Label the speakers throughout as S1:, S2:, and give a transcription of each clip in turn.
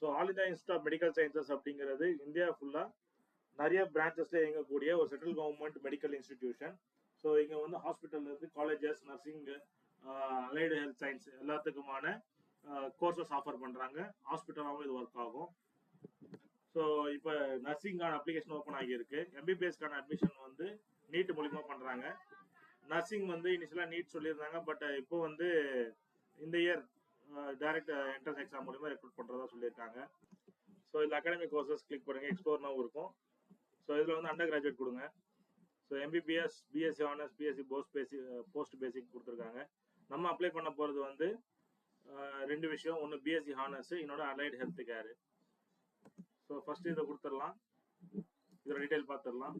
S1: So all India institute of medical sciences அப்படிங்கிறது India ஃபுல்லாக நிறைய பிரான்ச்சஸ்ல இயங்கக்கூடிய ஒரு central government medical institution. So இங்கே வந்து ஹாஸ்பிட்டல் இருந்து colleges, nursing, allied health science எல்லாத்துக்குமான கோர்சஸ் ஆஃபர் பண்ணுறாங்க. ஹாஸ்பிட்டலாகவும் இது ஒர்க் ஆகும். ஸோ இப்போ நர்சிங்கான அப்ளிகேஷன் ஓப்பன் ஆகியிருக்கு. எம்பிபிஎஸ்க்கான அட்மிஷன் வந்து நீட் மூலிமா பண்ணுறாங்க. நர்சிங் வந்து இனிஷியலாக நீட் சொல்லியிருந்தாங்க, பட் இப்போ வந்து இந்த இயர் டைரக்ட் என்ட்ரன்ஸ் எக்ஸாம் மூலிமா ரெக்ரூட் பண்ணுறதா சொல்லியிருக்காங்க. ஸோ இதில் அகாடமிக் கோர்சஸ் கிளிக் பண்ணுங்க, எக்ஸ்ப்ளோர்னாவும் இருக்கும். ஸோ இதில் வந்து அண்டர் கிராஜுவேட் கொடுங்க. So MBBS, BSc honours, BSc post basic கொடுத்துருக்காங்க. நம்ம அப்ளை பண்ண போகிறது வந்து ரெண்டு விஷயம். ஒன்று பிஎஸ்சி ஹானர்ஸ், இன்னொன்று allied health care. So first இதை கொடுத்துடலாம். இதோட டீட்டெயில் பார்த்துடலாம்.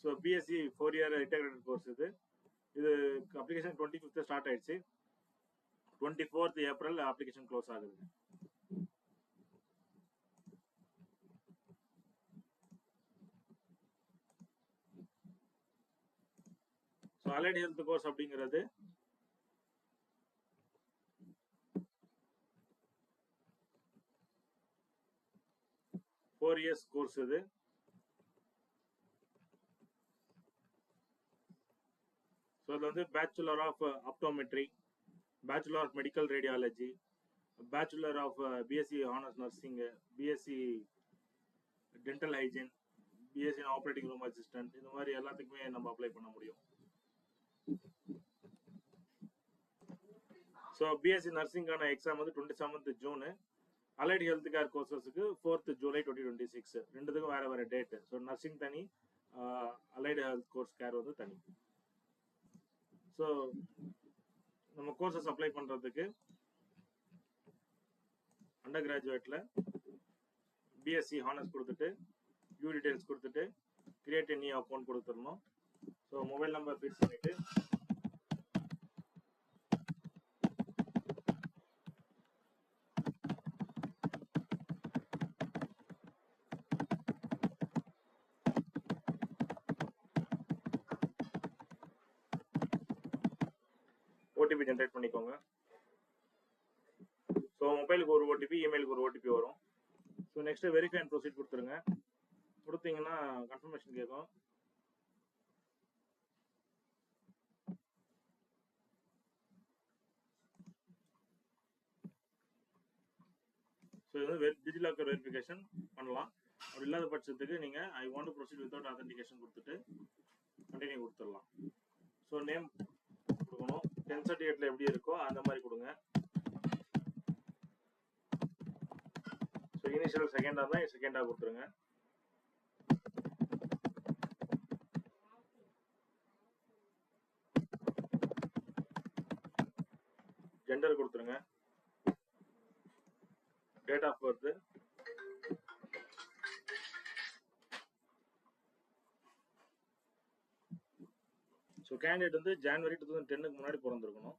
S1: So BSc 4 year integrated course இது அப்ளிகேஷன் 25th ஸ்டார்ட் ஆயிடுச்சு. 24th ஏப்ரல் அப்ளிகேஷன் க்ளோஸ் ஆகுது. ஸோ அலைடு ஹெல்த் கோர்ஸ் அப்படிங்கிறது ஃபோர் இயர்ஸ் கோர்ஸ். இது ஸோ இது வந்து bachelor of optometry, bachelor of medical radiology, bachelor of BSc honours nursing, BSc dental hygiene, BSc operating room assistant, இந்த மாதிரி எல்லாத்துக்குமே நம்ம apply பண்ண முடியும். ஸோ பிஎஸ்சி நர்சிங்கான எக்ஸாம் வந்து 27th June. Allied health care கோர்சஸுக்கு 4th ஜூலை 2026. ரெண்டுத்துக்கும் வேற வேற டேட். ஸோ நர்சிங் தனி, அலைடு ஹெல்த் கோர்ஸ் கேர் வந்து தனி. ஸோ நம்ம கோர்சஸ் அப்ளை பண்ணுறதுக்கு அண்டர் கிராஜுவேட்டில் பிஎஸ்சி ஹானர்ஸ் கொடுத்துட்டு யூ டீடைல்ஸ் கொடுத்துட்டு கிரியேட் நியூ அக்கௌண்ட் கொடுத்துடணும். ஸோ மொபைல் நம்பர் ஃபிக்ஸ் பண்ணிட்டு ஓடிபி ஜென்ரேட் பண்ணிக்கோங்க. ஸோ மொபைலுக்கு ஒரு ஓடிபி, இமெயிலுக்கு ஒரு ஓடிபி வரும். So next verify and proceed கொடுத்துருங்க. கொடுத்தீங்கன்னா கன்ஃபர்மேஷன் கேட்கும். ஸோ இது வந்து டிஜிலாக்கர் வெரிஃபிகேஷன் பண்ணலாம். அப்படி இல்லாத பட்சத்துக்கு நீங்கள் I want to proceed without authentication கொடுத்துட்டு கண்டினியூ கொடுத்துடலாம். ஸோ நேம் கொடுக்கணும். 10th சர்டிஃபிகேட்ல எப்படி இருக்கோ அந்த மாதிரி கொடுங்க. ஸோ இனிஷியல் செகண்டாக தான் செகண்டாக கொடுத்துருங்க. ஜெண்டர் கொடுத்துருங்க. Date of birth, so candidate வந்து ஜனவரி 2010 முன்னாடி பிறந்திருக்கணும்.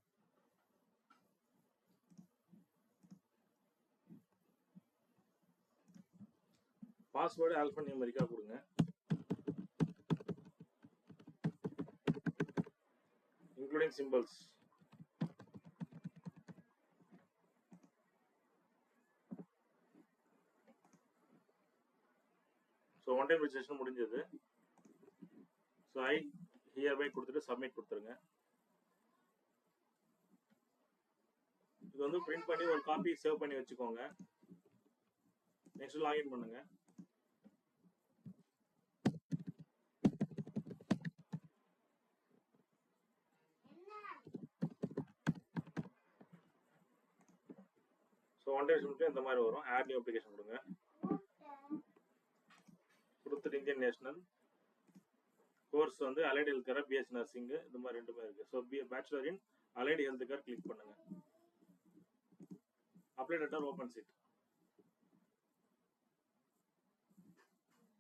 S1: பாஸ்வேர்டு ஆல்பா நியூமெரிக்கா கொடுங்க. Including symbols. So one time registration முடிஞ்சது. ஸோ ஐ ஹியர் பை கொடுத்துட்டு சப்மிட் கொடுத்துருங்க. இது வந்து பிரிண்ட் பண்ணி ஒரு காப்பி சேவ் பண்ணி வச்சுக்கோங்க. நெக்ஸ்ட் லாகின் பண்ணுங்க. ஸோ ஒன் டைம் மட்டும் இந்த மாதிரி வரும். ஆட் நியூ அப்ளிகேஷன் கொடுங்க. கொடுத்துட்டு இந்தியன் நேஷனல் கோர்ஸ் வந்து allied health care, BSc nursing, இந்த மாதிரி ரெண்டுமே இருக்கு. So bachelor in allied health care click பண்ணுங்க. Apply letter open seat.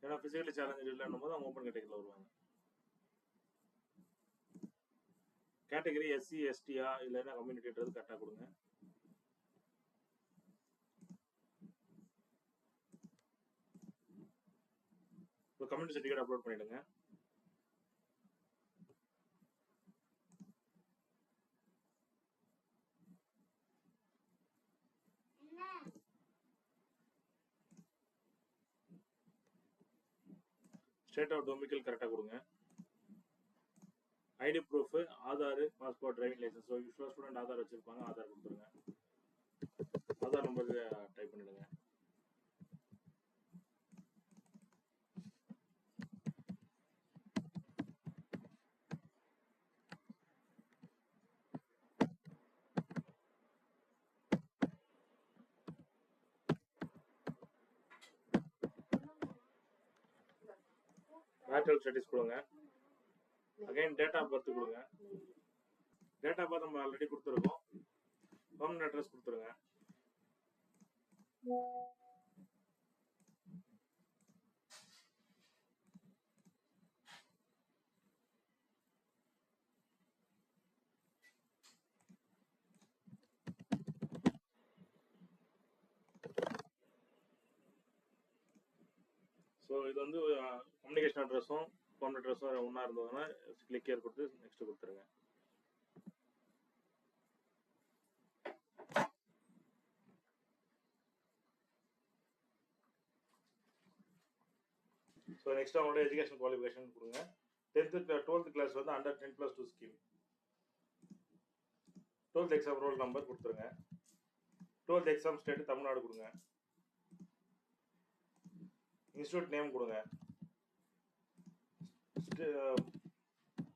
S1: ஏன்னா பிசிக்கலி சேலஞ்ச் இல்லைன்னும் போது அவங்க ஓப்பன் கேட்டகரியில் வருவாங்க. கேட்டகரி எஸ்சி எஸ்டியா இல்லைன்னா கம்யூனிட்டின்றது கரெக்டாக கொடுங்க. கம்யூனிட்டி சர்டிஃபிகேட் அப்லோட் பண்ணிடுங்க. ஸ்டேட் ஆஃப் டொமிக்கல் கரெக்டாக கொடுங்க. ID proof Aadhaar, passport, driving licence. So யூஸ்வலாக ஸ்டூடெண்ட் ஆதார் வச்சிருப்பாங்க, ஆதார் கொடுத்துருங்க. ஆதார் நம்பர் டைப் பண்ணிடுங்க. மேரிட்டல் ஸ்டேட்டஸ் கொடுங்க. அகைன் டேட் ஆஃப் பர்த் கொடுங்க. டேட் ஆஃப் பர்த் நம்ம ஆல்ரெடி கொடுத்துருக்கோம். பெர்மனன்ட் அட்ரஸ் கொடுத்துருங்க. ஸோ இது வந்து கம்யூனிகேஷன் அட்ரஸும் பெர்மனன்ட் அட்ரஸும் ஒன்றா இருந்ததுன்னா கிளிக் ஏர் கொடுத்து நெக்ஸ்ட் கொடுத்துருங்க. ஸோ நெக்ஸ்ட் அவங்களோட எஜுகேஷன் குவாலிஃபிகேஷன் கொடுங்க. 12th கிளாஸ் வந்து under 10+2 scheme. 12th exam roll number கொடுத்துருங்க. 12th எக்ஸாம் ஸ்டேட் தமிழ்நாடு கொடுங்க. இன்ஸ்டியூட் நேம் கொடுங்க.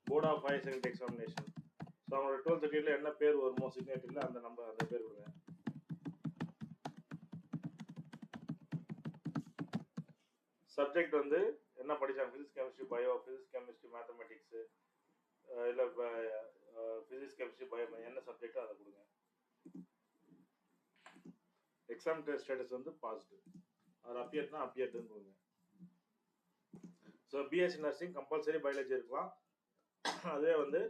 S1: Board of higher secondary examination. So அவங்களோட 12th சர்டிஃபிகேட்ல என்ன பேர் வருமோ சிக்னேச்சரில் அந்த நம்பர் அந்த பேர் கொடுங்க. சப்ஜெக்ட் வந்து என்ன படிச்சாங்க, physics chemistry bio, physics chemistry mathematics, இல்லை ஃபிசிக்ஸ் கெமிஸ்ட்ரி பயோ என்ன சப்ஜெக்டோ அதை கொடுங்க. எக்ஸாம் ஸ்டேட்டஸ் வந்து பாஸ்டு, அது அப்பியர்ட்னா அப்பியர்ட்னு கொடுங்க. So BSc nursing compulsory biology இருக்கலாம். அதே வந்து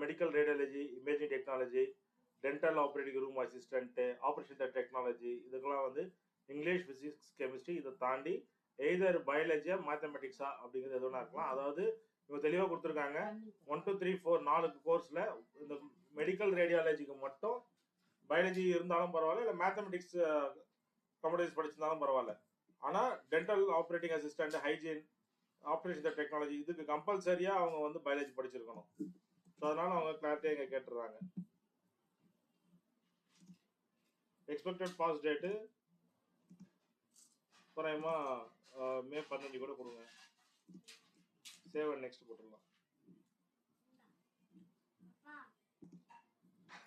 S1: medical radiology, imaging technology, dental operating room assistant, operation technology, இதுக்கெல்லாம் வந்து இங்கிலீஷ், ஃபிசிக்ஸ், கெமிஸ்ட்ரி இதை தாண்டி எய்தர் பயாலஜியா மேத்தமெட்டிக்ஸா அப்படிங்கிறது எதுனா இருக்கலாம். அதாவது இவங்க தெளிவாக கொடுத்துருக்காங்க 1 2 3 4 4 கோர்ஸில் இந்த மெடிக்கல் ரேடியாலஜிக்கு மட்டும் பயாலஜி இருந்தாலும் பரவாயில்ல, இல்லை மேத்தமெட்டிக்ஸ் கம்ப்யூட்டர்ஸ் படிச்சிருந்தாலும் பரவாயில்ல. ஆனால் dental operating assistant, hygiene, operation technology இதுக்கு கம்பல்சரியாக அவங்க வந்து பயாலஜி படிச்சிருக்கணும். ஸோ அதனால அவங்க கிளாரிட்டியாக இங்கே கேட்டுறாங்க. எக்ஸ்பெக்டட் பாஸ் டேட்டு தோராயமா மே 15 கூட கொடுங்க. சேவ் அண்ட் நெக்ஸ்ட் போட்டுடலாம்.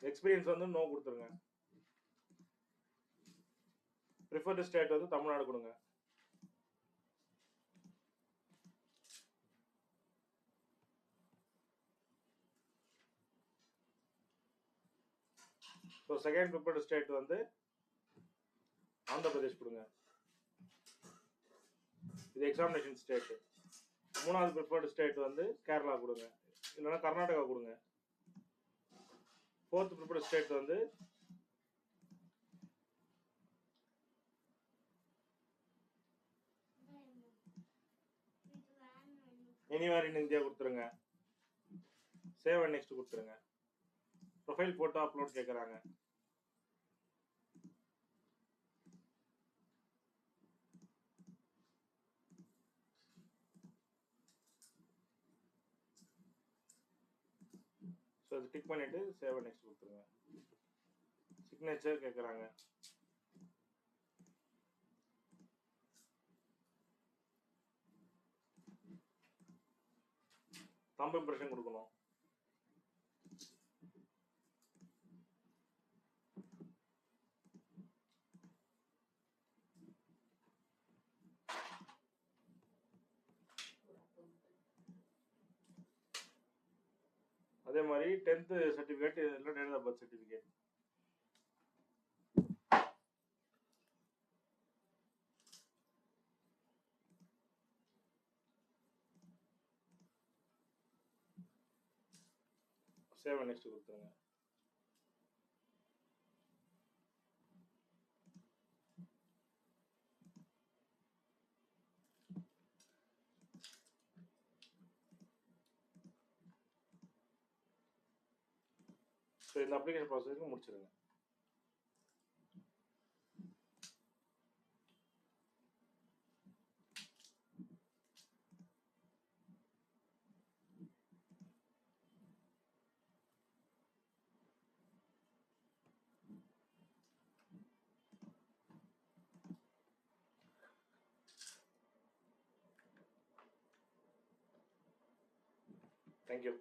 S1: எக்ஸ்பீரியன்ஸ் வந்து நோ கொடுத்துருங்க. ப்ரிஃபர்டு ஸ்டேட் வந்து தமிழ்நாடு கொடுங்க. ஸோ செகண்ட் ப்ரிஃபர்டு ஸ்டேட் வந்து ஆந்திர பிரதேஷ் கொடுங்க. இது எக்ஸாமினேஷன் ஸ்டேட். மூணாவது ப்ரிஃபர்டு ஸ்டேட் வந்து கேரளா கொடுங்க, இல்லைன்னா கர்நாடகா கொடுங்க. ஃபோர்த் ப்ரிஃபர்டு ஸ்டேட் வந்து எனிவேர் இன் இந்தியா கொடுத்துருங்க. சேவ் அண்ட் நெக்ஸ்ட் கொடுத்துருங்க. ப்ரொஃபைல் போட்டோ அப்லோட் கேட்குறாங்க. ஸோ அது டிக் பண்ணிட்டு சேவ் அண்ட் நெக்ஸ்ட் கொடுத்துருங்க. சிக்னேச்சர் கேட்குறாங்க. தம்பு இம்ப்ரெஷன் கொடுக்கணும். அதே மாதிரி 10th சர்டிஃபிகேட் இல்லை date of birth certificate. Save and next கொடுத்துருங்க. ஸோ இந்த அப்ளிகேஷன் ப்ராசஸிங் முடிச்சிருங்க. தேங்க்யூ.